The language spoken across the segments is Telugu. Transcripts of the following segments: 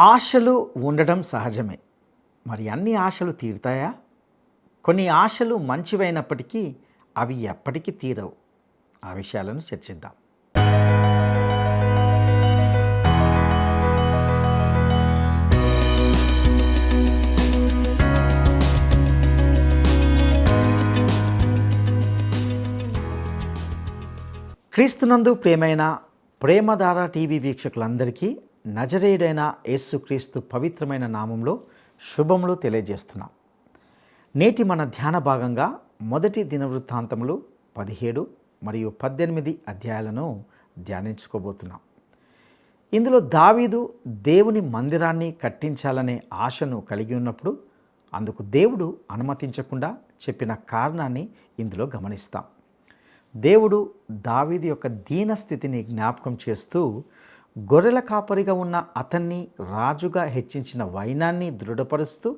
ఆశలు ఉండడం సహజమే. మరి అన్ని ఆశలు తీరుతాయా? కొన్ని ఆశలు మంచివైనప్పటికీ అవి ఎప్పటికీ తీరవు. ఆ విషయాలను చర్చిద్దాం. క్రీస్తునందు ప్రియమైన ప్రేమధార టీవీ వీక్షకులందరికీ నజరేయుడైన యేసుక్రీస్తు పవిత్రమైన నామంలో శుభములు తెలియజేస్తున్నాం. నేటి మన ధ్యాన భాగంగా మొదటి దినవృత్తాంతములు 17 మరియు 18 అధ్యాయాలను ధ్యానించుకోబోతున్నాం. ఇందులో దావీదు దేవుని మందిరాన్ని కట్టించాలనే ఆశను కలిగి ఉన్నప్పుడు అందుకు దేవుడు అనుమతించకుండా చెప్పిన కారణాన్ని ఇందులో గమనిస్తాం. దేవుడు దావీదు యొక్క దీనస్థితిని జ్ఞాపకం చేస్తూ గొర్రెల కాపరిగా ఉన్న అతన్ని రాజుగా హెచ్చించిన వైనాన్ని దృఢపరుస్తూ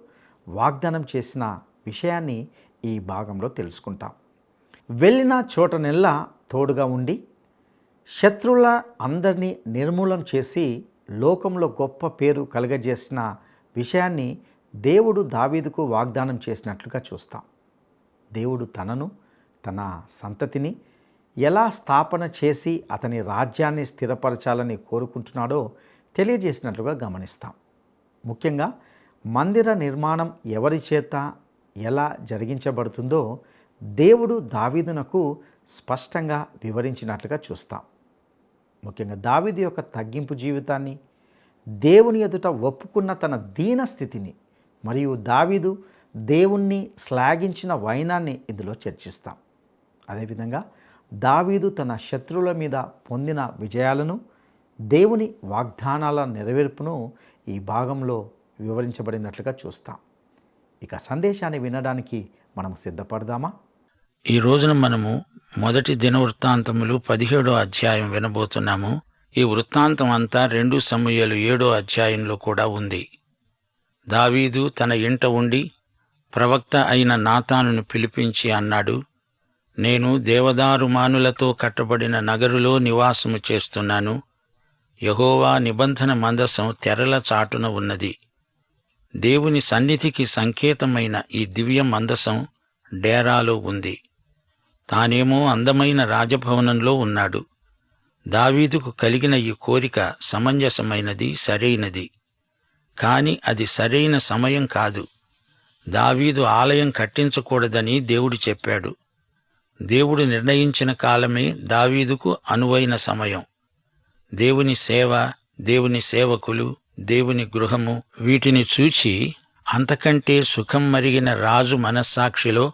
వాగ్దానం చేసిన విషయాన్ని ఈ భాగంలో తెలుసుకుంటాం. వెళ్ళిన చోటనెల్లా తోడుగా ఉండి శత్రువుల అందరినీ నిర్మూలం చేసి లోకంలో గొప్ప పేరు కలుగజేసిన విషయాన్ని దేవుడు దావీదుకు వాగ్దానం చేసినట్లుగా చూస్తాం. దేవుడు తనను, తన సంతతిని ఎలా స్థాపన చేసి అతని రాజ్యాన్ని స్థిరపరచాలని కోరుకుంటున్నాడో తెలియజేసినట్లుగా గమనిస్తాం. ముఖ్యంగా మందిర నిర్మాణం ఎవరి చేత ఎలా జరిగించబడుతుందో దేవుడు దావీదునకు స్పష్టంగా వివరించినట్లుగా చూస్తాం. ముఖ్యంగా దావీదు యొక్క తగ్గింపు జీవితాన్ని, దేవుని ఎదుట ఒప్పుకున్న తన దీన స్థితిని మరియు దావీదు దేవుణ్ణి శ్లాఘించిన వైనాన్ని ఇందులో చర్చిస్తాం. అదేవిధంగా దావీదు తన శత్రువుల మీద పొందిన విజయాలను, దేవుని వాగ్దానాల నెరవేర్పును ఈ భాగంలో వివరించబడినట్లుగా చూస్తాం. ఇక సందేశాన్ని వినడానికి మనం సిద్ధపడదామా? ఈ రోజున మనము మొదటి దినవృత్తాంతములు 17 అధ్యాయం వినబోతున్నాము. ఈ వృత్తాంతం అంతా 2 సమూయేలు 7 అధ్యాయంలో కూడా ఉంది. దావీదు తన ఇంట ఉండి ప్రవక్త అయిన నాతానును పిలిపించి అన్నాడు, నేను దేవదారుమానులతో కట్టబడిన నగరులో నివాసము చేస్తున్నాను. యెహోవా నిబంధన మందసం తెరల చాటున ఉన్నది. దేవుని సన్నిధికి సంకేతమైన ఈ దివ్య మందసం డేరాలో ఉంది. తానేమో అందమైన రాజభవనంలో ఉన్నాడు. దావీదుకు కలిగిన ఈ కోరిక సమంజసమైనది, సరైనది. కాని అది సరైన సమయం కాదు. దావీదు ఆలయం కట్టించకూడదని దేవుడు చెప్పాడు. దేవుడు నిర్ణయించిన కాలమే దావీదుకు అనువైన సమయం. దేవుని సేవ, దేవుని సేవకులు, దేవుని గృహము, వీటిని చూచి అంతకంటే సుఖం మరిగిన రాజు మనస్సాక్షిలో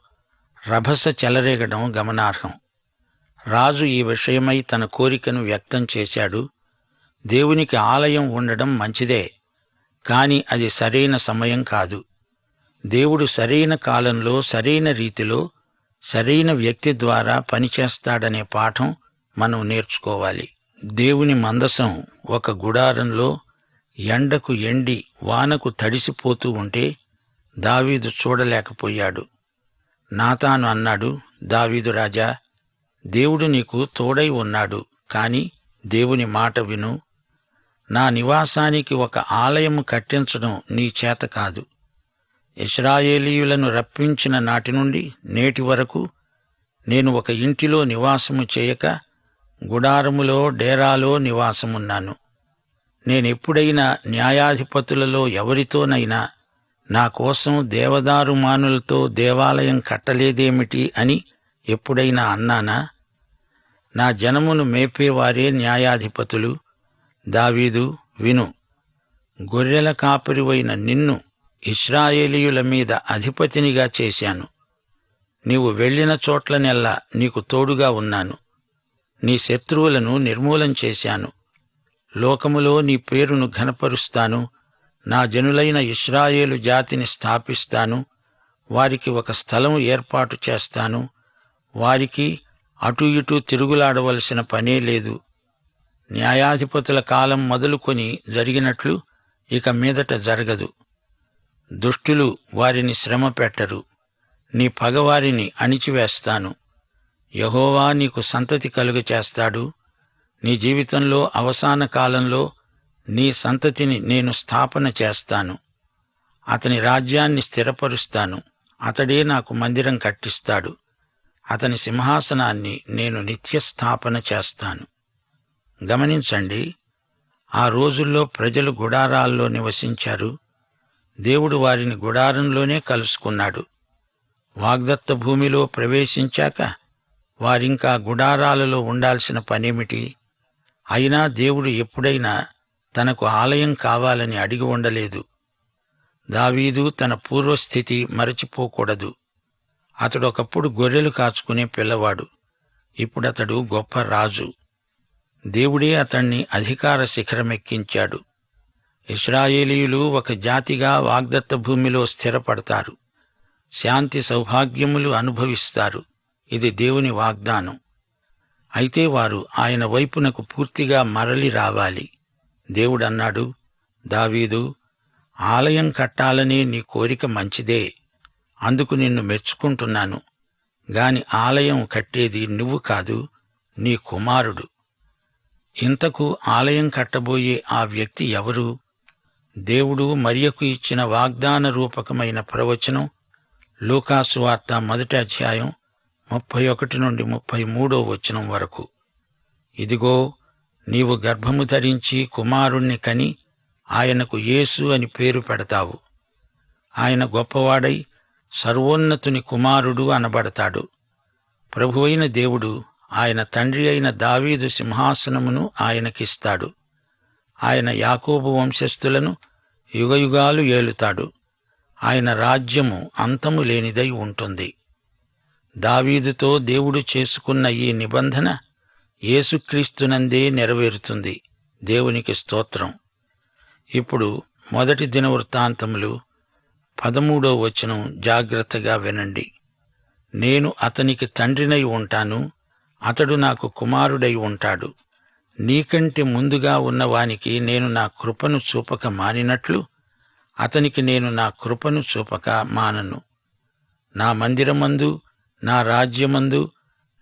రభస చెలరేగడం గమనార్హం. రాజు ఈ విషయమై తన కోరికను వ్యక్తం చేశాడు. దేవునికి ఆలయం ఉండడం మంచిదే, కాని అది సరైన సమయం కాదు. దేవుడు సరైన కాలంలో, సరైన రీతిలో, సరైన వ్యక్తి ద్వారా పనిచేస్తాడనే పాఠం మనం నేర్చుకోవాలి. దేవుని మందసం ఒక గుడారంలో ఎండకు ఎండి వానకు తడిసిపోతూ ఉంటే దావీదు చూడలేకపోయాడు. నాతాను అన్నాడు, దావీదు రాజా, దేవుడు నీకు తోడై ఉన్నాడు, కాని దేవుని మాట విను. నా నివాసానికి ఒక ఆలయము కట్టించడం నీ చేత కాదు. ఇశ్రాయేలీయులను రప్పించిన నాటి నుండి నేటి వరకు నేను ఒక ఇంటిలో నివాసము చేయక గుడారములో, డేరాలో నివాసమున్నాను. నేనెప్పుడైనా న్యాయాధిపతులలో ఎవరితోనైనా నా కోసం దేవదారుమానులతో దేవాలయం కట్టలేదేమిటి అని ఎప్పుడైనా అన్నానా? నా జనమును మేపేవారే న్యాయాధిపతులు. దావీదు విను, గొర్రెల కాపరివైన నిన్ను ఇశ్రాయేలీయుల మీద అధిపతినిగా చేశాను. నీవు వెళ్ళిన చోట్లనెల్లా నీకు తోడుగా ఉన్నాను. నీ శత్రువులను నిర్మూలం చేశాను. లోకములో నీ పేరును ఘనపరుస్తాను. నా జనులైన ఇశ్రాయేలు జాతిని స్థాపిస్తాను. వారికి ఒక స్థలం ఏర్పాటు చేస్తాను. వారికి అటు ఇటు తిరుగులాడవలసిన పనే లేదు. న్యాయాధిపతుల కాలం మొదలుకొని జరిగినట్లు ఇక మీదట జరగదు. దుష్టులు వారిని శ్రమ పెట్టరు. నీ పగవారిని అణిచివేస్తాను. యెహోవా నీకు సంతతి కలుగచేస్తాడు. నీ జీవితంలో అవసాన కాలంలో నీ సంతతిని నేను స్థాపన చేస్తాను. అతని రాజ్యాన్ని స్థిరపరుస్తాను. అతడే నాకు మందిరం కట్టిస్తాడు. అతని సింహాసనాన్ని నేను నిత్యస్థాపన చేస్తాను. గమనించండి, ఆ రోజుల్లో ప్రజలు గుడారాల్లో నివసించారు. దేవుడు వారిని గుడారంలోనే కలుసుకున్నాడు. వాగ్దత్త భూమిలో ప్రవేశించాక వారింకా గుడారాలలో ఉండాల్సిన పనేమిటి? అయినా దేవుడు ఎప్పుడైనా తనకు ఆలయం కావాలని అడిగి ఉండలేదు. దావీదు తన పూర్వస్థితి మరచిపోకూడదు. అతడొకప్పుడు గొర్రెలు కాచుకునే పిల్లవాడు. ఇప్పుడతడు గొప్ప రాజు. దేవుడే అతణ్ణి అధికార శిఖరమెక్కించాడు. ఇశ్రాయేలీయులు ఒక జాతిగా వాగ్దత్త భూమిలో స్థిరపడతారు. శాంతి సౌభాగ్యములు అనుభవిస్తారు. ఇది దేవుని వాగ్దానం. అయితే వారు ఆయన వైపునకు పూర్తిగా మరలి రావాలి. దేవుడన్నాడు, దావీదు, ఆలయం కట్టాలనే నీ కోరిక మంచిదే. అందుకు నిన్ను మెచ్చుకుంటున్నాను. గాని ఆలయం కట్టేది నువ్వు కాదు, నీ కుమారుడు. ఇంతకు ఆలయం కట్టబోయే ఆ వ్యక్తి ఎవరు? దేవుడు మరియకు ఇచ్చిన వాగ్దాన రూపకమైన ప్రవచనం లూకాసు వార్త 1వ అధ్యాయం 31 నుండి 33వ వచనం వరకు. ఇదిగో, నీవు గర్భము ధరించి కుమారుణ్ణి కని ఆయనకు యేసు అని పేరు పెడతావు. ఆయన గొప్పవాడై సర్వోన్నతుని కుమారుడు అనబడతాడు. ప్రభువైన దేవుడు ఆయన తండ్రి అయిన దావీదు సింహాసనమును ఆయనకిస్తాడు. ఆయన యాకోబు వంశస్థులను యుగయుగాలు ఏలుతాడు. ఆయన రాజ్యము అంతము లేనిదై ఉంటుంది. దావీదుతో దేవుడు చేసుకున్న ఈ నిబంధన యేసుక్రీస్తునందే నెరవేరుతుంది. దేవునికి స్తోత్రం. ఇప్పుడు 1 దినవృత్తాంతములు 13వ వచనం జాగ్రత్తగా వినండి. నేను అతనికి తండ్రినై ఉంటాను, అతడు నాకు కుమారుడై ఉంటాడు. నీకంటే ముందుగా ఉన్నవానికి నేను నా కృపను చూపక మానినట్లు అతనికి నేను నా కృపను చూపక మానను. నా మందిరమందు, నా రాజ్యమందు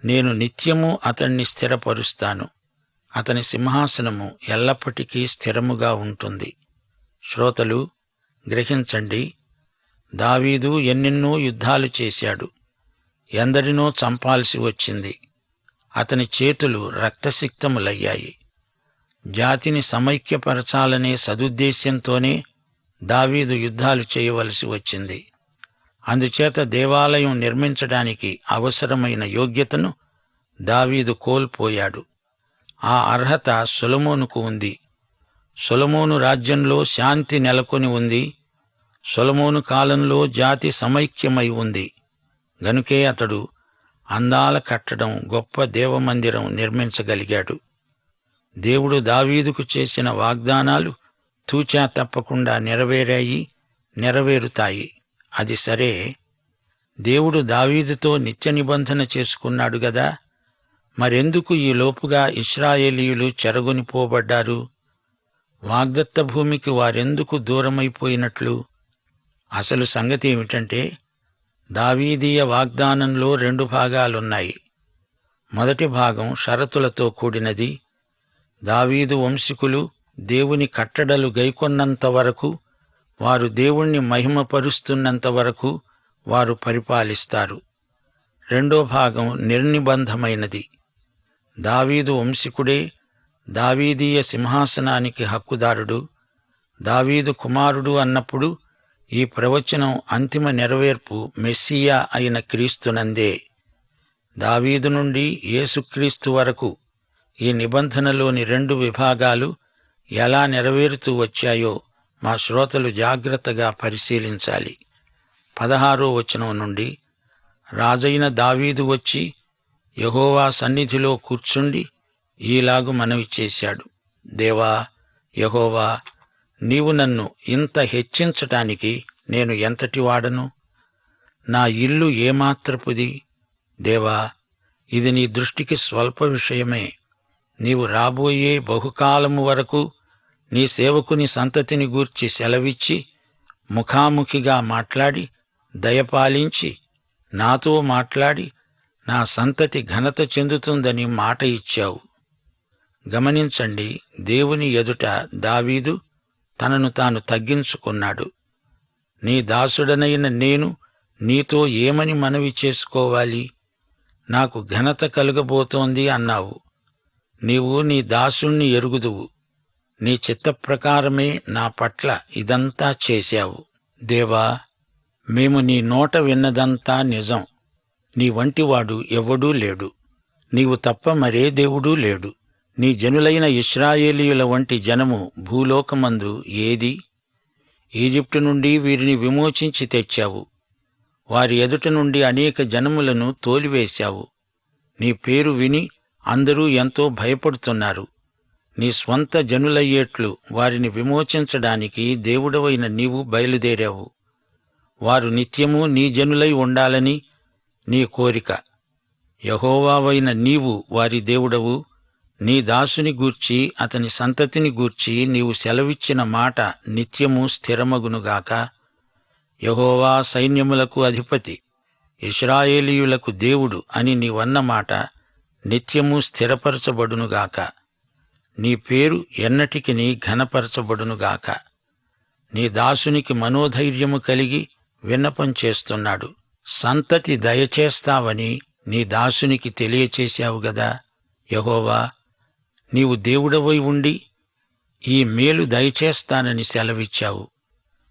నేను నిత్యము అతణ్ణి స్థిరపరుస్తాను. అతని సింహాసనము ఎల్లప్పటికీ స్థిరముగా ఉంటుంది. శ్రోతలు, గ్రహించండి. దావీదు ఎన్నెన్నో యుద్ధాలు చేశాడు. ఎందరినో చంపాల్సి వచ్చింది. అతని చేతులు రక్తసిక్తములయ్యాయి. జాతిని సమైక్యపరచాలనే సదుద్దేశ్యంతోనే దావీదు యుద్ధాలు చేయవలసి వచ్చింది. అందుచేత దేవాలయం నిర్మించడానికి అవసరమైన యోగ్యతను దావీదు కోల్పోయాడు. ఆ అర్హత సొలొమోనుకు ఉంది. సొలొమోను రాజ్యంలో శాంతి నెలకొని ఉంది. సొలొమోను కాలంలో జాతి సమైక్యమై ఉంది. గనుకే అతడు అందాల కట్టడం, గొప్ప దేవమందిరం నిర్మించగలిగాడు. దేవుడు దావీదుకు చేసిన వాగ్దానాలు తూచా తప్పకుండా నెరవేరాయి, నెరవేరుతాయి. అది సరే. దేవుడు దావీదుతో నిత్య నిబంధన చేసుకున్నాడు గదా. మరెందుకు ఈ లోపుగా ఇశ్రాయేలీయులు చెరగొనిపోబడ్డారు? వాగ్దత్త భూమికి వారెందుకు దూరమైపోయినట్లు? అసలు సంగతి ఏమిటంటే, దావీదీయ వాగ్దానంలో 2 భాగాలున్నాయి. మొదటి భాగం షరతులతో కూడినది. దావీదు వంశీకులు దేవుని కట్టడలు గైకొన్నంత వరకు, వారు దేవుణ్ణి మహిమపరుస్తున్నంత వరకు వారు పరిపాలిస్తారు. రెండో భాగం నిర్నిబంధమైనది. దావీదు వంశీకుడే దావీదీయ సింహాసనానికి హక్కుదారుడు. దావీదు కుమారుడు అన్నప్పుడు ఈ ప్రవచనం అంతిమ నెరవేర్పు మెస్సియా అయిన క్రీస్తునందే. దావీదు నుండి యేసుక్రీస్తు వరకు ఈ నిబంధనలోని 2 విభాగాలు ఎలా నెరవేరుతూ వచ్చాయో మా శ్రోతలు జాగ్రత్తగా పరిశీలించాలి. 16వ వచనం నుండి, రాజైన దావీదు వచ్చి యెహోవా సన్నిధిలో కూర్చుండి ఈలాగు మనవి చేశాడు. దేవా యెహోవా, నీవు నన్ను ఇంత హెచ్చించటానికి నేను ఎంతటి వాడను? నా ఇల్లు ఏమాత్రపుది? దేవా, ఇది నీ దృష్టికి స్వల్ప విషయమే. నీవు రాబోయే బహుకాలము వరకు నీ సేవకుని సంతతిని గూర్చి సెలవిచ్చి, ముఖాముఖిగా మాట్లాడి, దయపాలించి, నాతో మాట్లాడి, నా సంతతి ఘనత చెందుతుందని మాట ఇచ్చావు. గమనించండి, దేవుని ఎదుట దావీదు తనను తాను తగ్గించుకున్నాడు. నీ దాసుడనైన నేను నీతో ఏమని మనవి చేసుకోవాలి? నాకు ఘనత కలుగబోతోంది అన్నావు. నీవు నీ దాసుణ్ణి ఎరుగుదువు. నీ చిత్తప్రకారమే నా పట్ల ఇదంతా చేశావు. దేవా, మేము నీ నోట విన్నదంతా నిజం. నీ వంటివాడు ఎవ్వడూ లేడు. నీవు తప్ప మరే దేవుడూ లేడు. నీ జనులైన ఇశ్రాయేలీయుల వంటి జనము భూలోకమందు ఏది? ఈజిప్టు నుండి వీరిని విమోచించి తెచ్చావు. వారి ఎదుట నుండి అనేక జనములను తోలివేశావు. నీ పేరు విని అందరూ ఎంతో భయపడుతున్నారు. నీ స్వంత జనులయ్యేట్లు వారిని విమోచించడానికి దేవుడవైన నీవు బయలుదేరావు. వారు నిత్యము నీ జనులై ఉండాలని నీ కోరిక. యెహోవావైన నీవు వారి దేవుడవు. నీ దాసుని గూర్చి అతని సంతతిని గూర్చి నీవు సెలవిచ్చిన మాట నిత్యము స్థిరమగునుగాక. యెహోవా సైన్యములకు అధిపతి, ఇశ్రాయేలీయులకు దేవుడు అని నీవన్న మాట నిత్యము స్థిరపరచబడునుగాక. నీ పేరు ఎన్నటికిని ఘనపరచబడునుగాక. నీ దాసునికి మనోధైర్యము కలిగి విన్నపం చేస్తున్నాడు. సంతతి దయచేస్తావని నీ దాసునికి తెలియచేశావు గదా. యెహోవా, నీవు దేవుడవై ఉండి ఈ మేలు దయచేస్తానని సెలవిచ్చావు.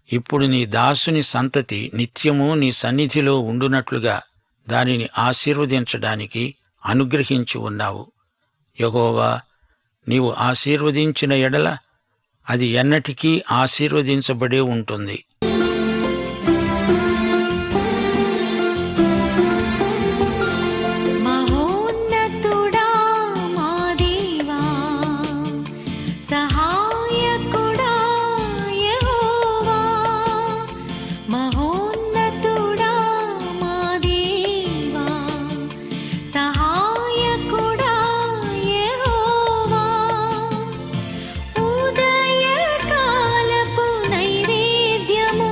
ఇప్పుడు నీ దాసుని సంతతి నిత్యము నీ సన్నిధిలో ఉండునట్లుగా దానిని ఆశీర్వదించడానికి అనుగ్రహించి ఉన్నావు. యెహోవా, నీవు ఆశీర్వదించిన ఎడల అది ఎన్నటికీ ఆశీర్వదించబడే ఉంటుంది. మహోన్నతుడా మా దేవా, సహాయకుడా యెహోవా. మహోన్నతుడా మా దేవా, సహాయకుడా యెహోవా. ఉదయకాలపు నైవేద్యము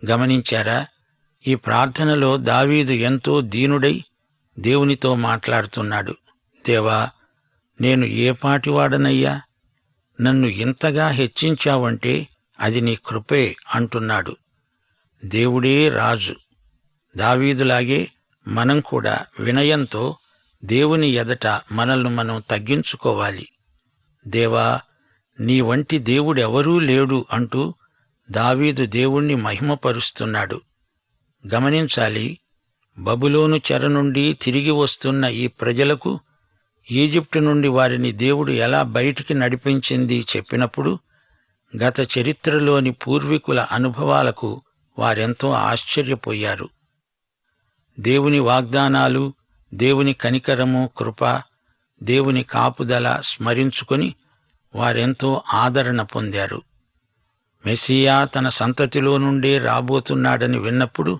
గమనించారా? ఈ ప్రార్థనలో దావీదు ఎంతో దీనుడై దేవునితో మాట్లాడుతున్నాడు. దేవా, నేను ఏ పాటివాడనయ్యా? నన్ను ఇంతగా హెచ్చించావంటే అది నీ కృపే అంటున్నాడు. దేవుడే రాజు. దావీదులాగే మనం కూడా వినయంతో దేవుని ఎదట మనల్ని మనం తగ్గించుకోవాలి. దేవా, నీ వంటి దేవుడెవరూ లేడు అంటూ దావీదు దేవుణ్ణి మహిమపరుస్తున్నాడు. గమనించాలి, బబులోను చెర నుండి తిరిగి వస్తున్న ఈ ప్రజలకు ఈజిప్టు నుండి వారిని దేవుడు ఎలా బయటికి నడిపించింది చెప్పినప్పుడు గత చరిత్రలోని పూర్వీకుల అనుభవాలకు వారెంతో ఆశ్చర్యపోయారు. దేవుని వాగ్దానాలు, దేవుని కనికరము, కృప, దేవుని కాపుదల స్మరించుకొని వారెంతో ఆదరణ పొందారు. మెస్సియా తన సంతతిలో నుండే రాబోతున్నాడని విన్నప్పుడు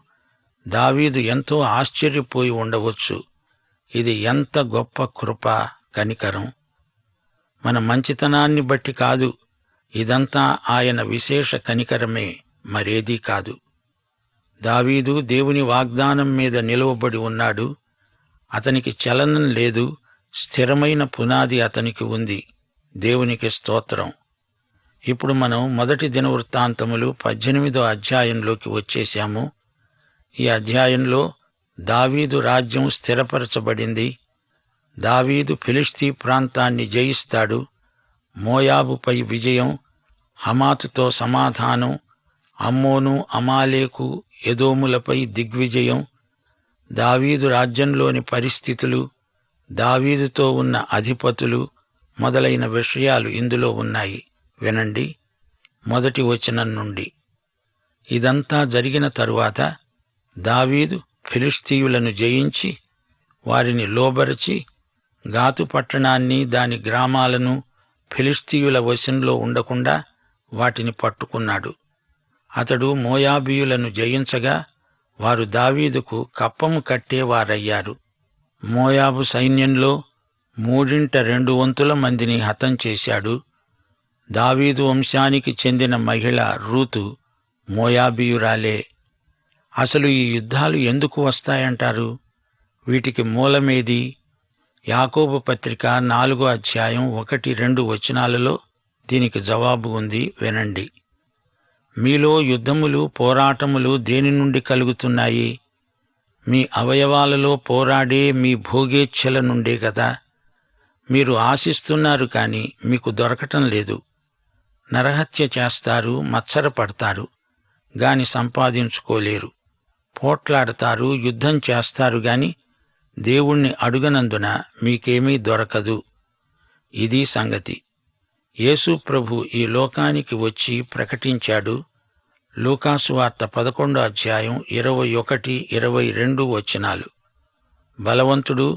దావీదు ఎంతో ఆశ్చర్యపోయి ఉండవచ్చు. ఇది ఎంత గొప్ప కృప, కనికరం! మన మంచితనాన్ని బట్టి కాదు, ఇదంతా ఆయన విశేష కనికరమే, మరేదీ కాదు. దావీదు దేవుని వాగ్దానం మీద నిలవబడి ఉన్నాడు. అతనికి చలనం లేదు, స్థిరమైన పునాది అతనికి ఉంది. దేవునికి స్తోత్రం. ఇప్పుడు మనం 1 దినవృత్తాంతములు 18వ అధ్యాయంలోకి వచ్చేశాము. ఈ అధ్యాయంలో దావీదు రాజ్యం స్థిరపరచబడింది. దావీదు ఫిలిష్తీ ప్రాంతాన్ని జయిస్తాడు. మోయాబుపై విజయం, హమాతుతో సమాధానం, అమ్మోను, అమాలేకు, ఎదోములపై దిగ్విజయం, దావీదు రాజ్యంలోని పరిస్థితులు, దావీదుతో ఉన్న అధిపతులు మొదలైన విషయాలు ఇందులో ఉన్నాయి. వినండి 1వ వచనం నుండి. ఇదంతా జరిగిన తరువాత దావీదు ఫిలిష్తీయులను జయించి వారిని లోబరచి గాతు పట్టణాన్ని, దాని గ్రామాలను ఫిలిష్తీయుల వశంలో ఉండకుండా వాటిని పట్టుకున్నాడు. అతడు మోయాబీయులను జయించగా వారు దావీదుకు కప్పము కట్టేవారయ్యారు. మోయాబు సైన్యంలో 3/2 మందిని హతం చేశాడు. దావీదు వంశానికి చెందిన మహిళ రూతు మోయాబీయురాలే. అసలు ఈ యుద్ధాలు ఎందుకు వస్తాయంటారు? వీటికి మూలమేది? యాకోబు పత్రిక 4వ అధ్యాయం 1-2 వచనాలలో దీనికి జవాబు ఉంది. వినండి. మీలో యుద్ధములు, పోరాటములు దేని నుండి కలుగుతున్నాయి? మీ అవయవాలలో పోరాడే మీ భోగేచ్ఛల నుండే కదా. మీరు ఆశిస్తున్నారు కాని మీకు దొరకటం లేదు. నరహత్య చేస్తారు, మత్సరపడతారు, గాని సంపాదించుకోలేరు. పోట్లాడతారు, యుద్ధం చేస్తారు గాని దేవుణ్ణి అడుగనందున మీకేమీ దొరకదు. ఇది సంగతి. యేసు ప్రభు ఈ లోకానికి వచ్చి ప్రకటించాడు. లూకాసు వార్త 11వ అధ్యాయం 21-22 వచనాలు. బలవంతుడు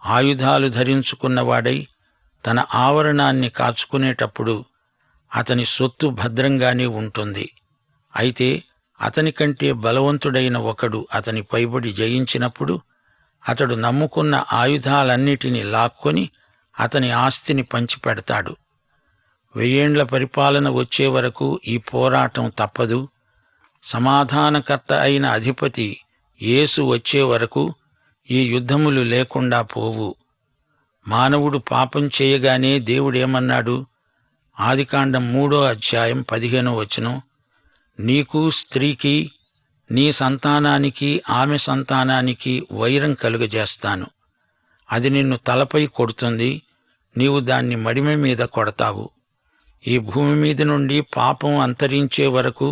ఆయుధాలు ధరించుకున్నవాడై తన ఆవరణాన్ని కాచుకునేటప్పుడు అతని సొత్తు భద్రంగానే ఉంటుంది. అయితే అతని కంటే బలవంతుడైన ఒకడు అతని పైబడి జయించినప్పుడు అతడు నమ్ముకున్న ఆయుధాలన్నిటినీ లాక్కొని అతని ఆస్తిని పంచిపెడతాడు. 1000 ఏండ్ల పరిపాలన వచ్చే వరకు ఈ పోరాటం తప్పదు. సమాధానకర్త అయిన అధిపతి యేసు వచ్చే వరకు ఈ యుద్ధములు లేకుండా పోవు. మానవుడు పాపం చేయగానే దేవుడేమన్నాడు? ఆదికాండం 3వ అధ్యాయం 15వ వచనం, నీకు స్త్రీకి, నీ సంతానానికి ఆమె సంతానానికి వైరం కలుగజేస్తాను. అది నిన్ను తలపై కొడుతుంది, నీవు దాన్ని మడిమె మీద కొడతావు. ఈ భూమి మీద నుండి పాపం అంతరించే వరకు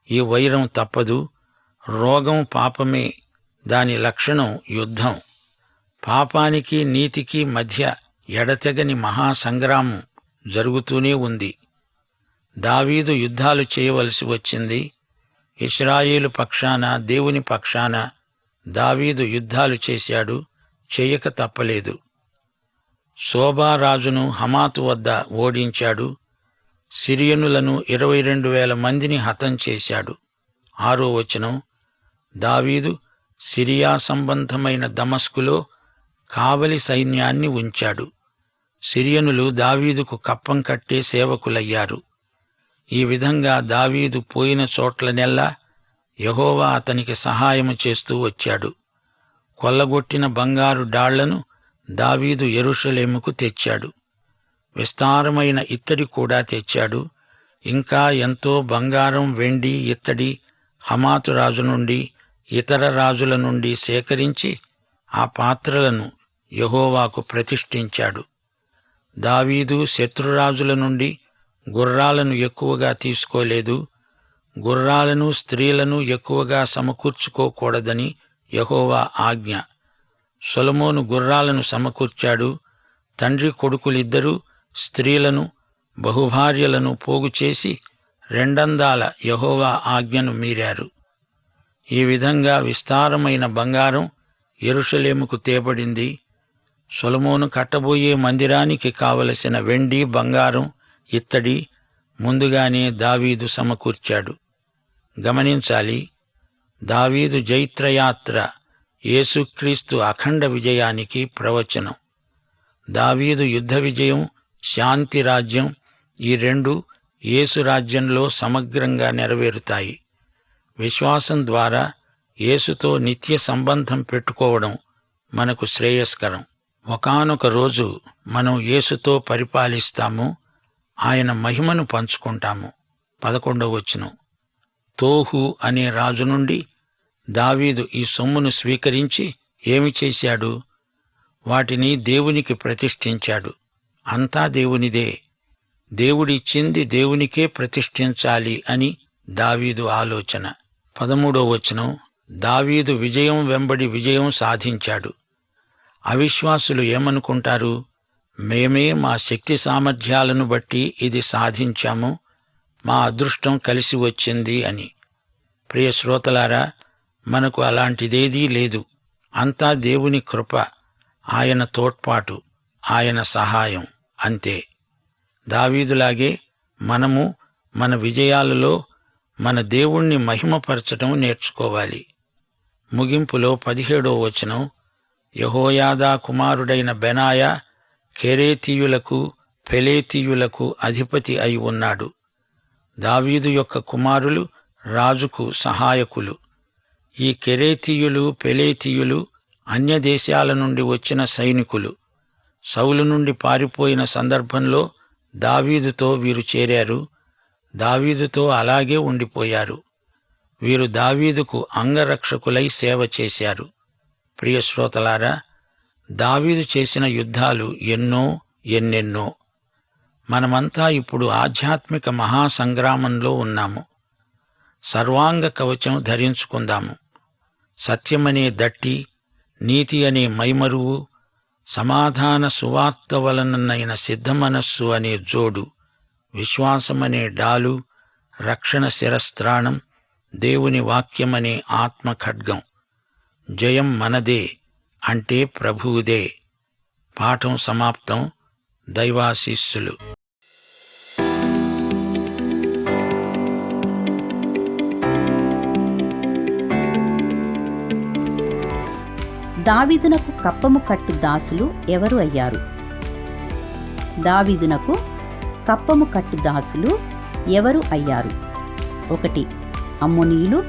ఈ వైరం తప్పదు. రోగం పాపమే, దాని లక్షణం యుద్ధం. పాపానికి నీతికి మధ్య ఎడతెగని మహాసంగ్రామం జరుగుతూనే ఉంది. దావీదు యుద్ధాలు చేయవలసి వచ్చింది. ఇశ్రాయేలు పక్షాన, దేవుని పక్షాన దావీదు యుద్ధాలు చేశాడు, చేయక తప్పలేదు. సోబారాజును హమాతు వద్ద ఓడించాడు. సిరియనులను 22,000 మందిని హతం చేశాడు. 6వ వచనం, దావీదు సిరియా సంబంధమైన దమస్కులో కావలి సైన్యాన్ని ఉంచాడు. సిరియనులు దావీదుకు కప్పం కట్టే సేవకులయ్యారు. ఈ విధంగా దావీదు పోయిన చోట్లనెల్లా యెహోవా అతనికి సహాయము చేస్తూ వచ్చాడు. కొల్లగొట్టిన బంగారు డాళ్లను దావీదు యెరూషలేముకు తెచ్చాడు. విస్తారమైన ఇత్తడి కూడా తెచ్చాడు. ఇంకా ఎంతో బంగారం, వెండి, ఇత్తడి హమాతు రాజు నుండి, ఇతర రాజుల నుండి సేకరించి ఆ పాత్రలను యెహోవాకు ప్రతిష్ఠించాడు. దావీదు శత్రురాజుల నుండి గుర్రాలను ఎక్కువగా తీసుకోలేదు. గుర్రాలను, స్త్రీలను ఎక్కువగా సమకూర్చుకోకూడదని యెహోవా ఆజ్ఞ. సొలొమోను గుర్రాలను సమకూర్చాడు. తండ్రి కొడుకులిద్దరూ స్త్రీలను, బహుభార్యలను పోగుచేసి రెండందాల యెహోవా ఆజ్ఞను మీరారు. ఈ విధంగా విస్తారమైన బంగారం యెరూషలేముకు తేబడింది. సొలొమోను కట్టబోయే మందిరానికి కావలసిన వెండి, బంగారం, ఇత్తడి ముందుగానే దావీదు సమకూర్చాడు. గమనించాలి, దావీదు జైత్రయాత్ర యేసుక్రీస్తు అఖండ విజయానికి ప్రవచనం. దావీదు యుద్ధ విజయం, శాంతి రాజ్యం ఈ రెండు యేసు రాజ్యంలో సమగ్రంగా నెరవేరుతాయి. విశ్వాసం ద్వారా యేసుతో నిత్య సంబంధం పెట్టుకోవడం మనకు శ్రేయస్కరం. ఒకానొక రోజు మనం యేసుతో పరిపాలిస్తాము, ఆయన మహిమను పంచుకుంటాము. 11వ వచనం. తోహు అనే రాజు నుండి దావీదు ఈ సొమ్మును స్వీకరించి ఏమి చేశాడు? వాటిని దేవునికి ప్రతిష్ఠించాడు. అంతా దేవునిదే. దేవుడిచ్చింది దేవునికే ప్రతిష్ఠించాలి అని దావీదు ఆలోచన. 13వ వచనం. దావీదు విజయం వెంబడి విజయం సాధించాడు. అవిశ్వాసులు ఏమనుకుంటారు? మేమే మా శక్తి సామర్థ్యాలను బట్టి ఇది సాధించాము, మా అదృష్టం కలిసి వచ్చింది అని. ప్రియ శ్రోతలారా, మనకు అలాంటిదేదీ లేదు. అంతా దేవుని కృప, ఆయన తోడ్పాటు, ఆయన సహాయం, అంతే. దావీదులాగే మనము మన విజయాలలో మన దేవుణ్ణి మహిమపరచటం నేర్చుకోవాలి. ముగింపులో 17వ వచనం. యెహోయాదా కుమారుడైన బెనాయా కెరేతీయులకు, పెలేతీయులకు అధిపతి అయి ఉన్నాడు. దావీదు యొక్క కుమారులు రాజుకు సహాయకులు. ఈ కెరేతీయులు, పెలేతీయులు అన్యదేశాల నుండి వచ్చిన సైనికులు. సౌలు నుండి పారిపోయిన సందర్భంలో దావీదుతో వీరు చేరారు. దావీదుతో అలాగే ఉండిపోయారు. వీరు దావీదుకు అంగరక్షకులై సేవ చేశారు. ప్రియ శ్రోతలారా, దావీదు చేసిన యుద్ధాలు ఎన్నెన్నో. మనమంతా ఇప్పుడు ఆధ్యాత్మిక మహాసంగ్రామంలో ఉన్నాము. సర్వాంగ కవచం ధరించుకుందాము. సత్యమనే దట్టి, నీతి అనే మైమరువు, సమాధాన సువార్త వలననైన సిద్ధమనస్సు అనే జోడు, విశ్వాసమనే డాలు, రక్షణ శిరస్త్రాణం, దేవుని వాక్యమనే ఆత్మ ఖడ్గం. జయం మనదే, అంటే ప్రభువుదే. పాఠం సమాప్తం. దైవాశీస్సులు. దావీదునకు కప్పము కట్టు దాసులు ఎవరు అయ్యారు? దావీదునకు కప్పము కట్టు దాసులు ఎవరు అయ్యారు? 1 అమ్మోనీయులు,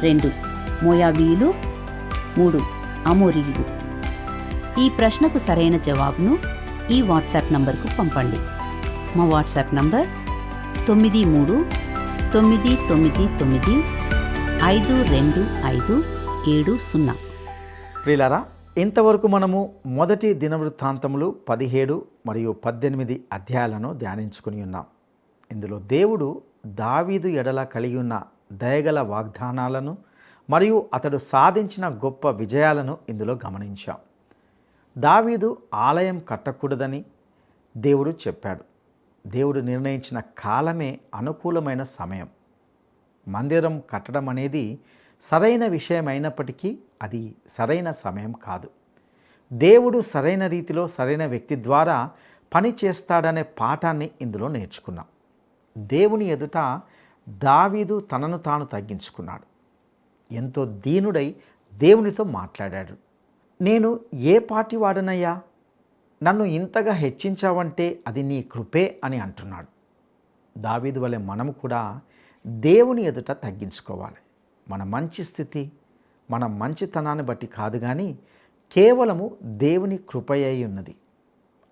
2 మోయాబీయులు, 3 అమోరీయులు. ఈ ప్రశ్నకు సరైన జవాబును ఈ వాట్సాప్ నంబర్కు పంపండి. మా వాట్సాప్ నంబర్ 9399525570. ప్రియులారా, ఇంతవరకు మనము మొదటి దినవృత్తాంతములు 17 మరియు 18 అధ్యాయాలను ధ్యానించుకుని ఉన్నాం. ఇందులో దేవుడు దావీదు ఎడల కలిగి ఉన్న దయగల వాగ్దానాలను మరియు అతడు సాధించిన గొప్ప విజయాలను ఇందులో గమనించాం. దావీదు ఆలయం కట్టకూడదని దేవుడు చెప్పాడు. దేవుడు నిర్ణయించిన కాలమే అనుకూలమైన సమయం. మందిరం కట్టడం అనేది సరైన విషయమైనప్పటికీ అది సరైన సమయం కాదు. దేవుడు సరైన రీతిలో సరైన వ్యక్తి ద్వారా పని చేస్తాడనే పాఠాన్ని ఇందులో నేర్చుకున్నాం. దేవుని ఎదుట దావీదు తనను తాను తగ్గించుకున్నాడు. ఎంతో దీనుడై దేవునితో మాట్లాడాడు. నేను ఏ పాటి వాడనయ్యా, నన్ను ఇంతగా హెచ్చించావంటే అది నీ కృపే అని అంటున్నాడు. దావీదు వలె మనము కూడా దేవుని ఎదుట తగ్గించుకోవాలి. మన మంచి స్థితి, మన మంచితనాన్ని బట్టి కాదు కానీ కేవలము దేవుని కృపయై ఉన్నది.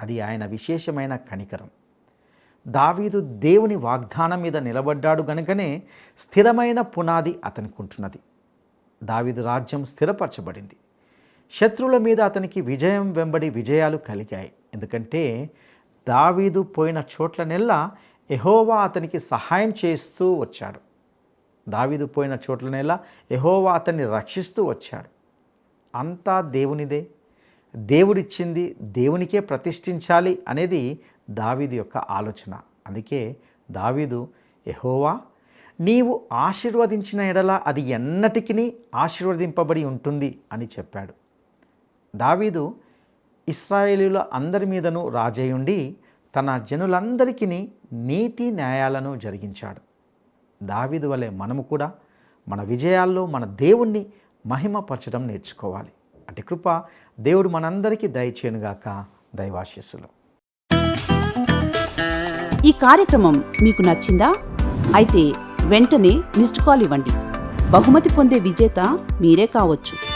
అది ఆయన విశేషమైన కనికరం. దావీదు దేవుని వాగ్దానం మీద నిలబడ్డాడు గనుకనే స్థిరమైన పునాది అతనికి ఉంటున్నది. దావీదు రాజ్యం స్థిరపరచబడింది. శత్రువుల మీద అతనికి విజయం వెంబడి విజయాలు కలిగాయి. ఎందుకంటే దావీదు పోయిన చోట్లనెల్లా యెహోవా అతనికి సహాయం చేస్తూ వచ్చాడు. దావీదు పోయిన చోట్లనెల్లా యెహోవా అతన్ని రక్షిస్తూ వచ్చాడు. అంతా దేవునిదే, దేవుడిచ్చింది దేవునికే ప్రతిష్ఠించాలి అనేది దావీదు యొక్క ఆలోచన. అందుకే దావీదు, యెహోవా నీవు ఆశీర్వదించిన ఎడల అది ఎన్నటికీ ఆశీర్వదింపబడి ఉంటుంది అని చెప్పాడు. దావీదు ఇశ్రాయేలీయుల అందరి మీదను రాజయుండి తన జనులందరికీ నీతి న్యాయాలను జరిగించాడు. దావీదు వలె మనము కూడా మన విజయాల్లో మన దేవుణ్ణి మహిమపరచడం నేర్చుకోవాలి. అటు కృప దేవుడు మనందరికీ దయచేయునుగాక. దైవాశీస్సులు. ఈ కార్యక్రమం మీకు నచ్చిందా? అయితే వెంటనే మిస్డ్ కాల్ ఇవ్వండి. బహుమతి పొందే విజేత మీరే కావచ్చు.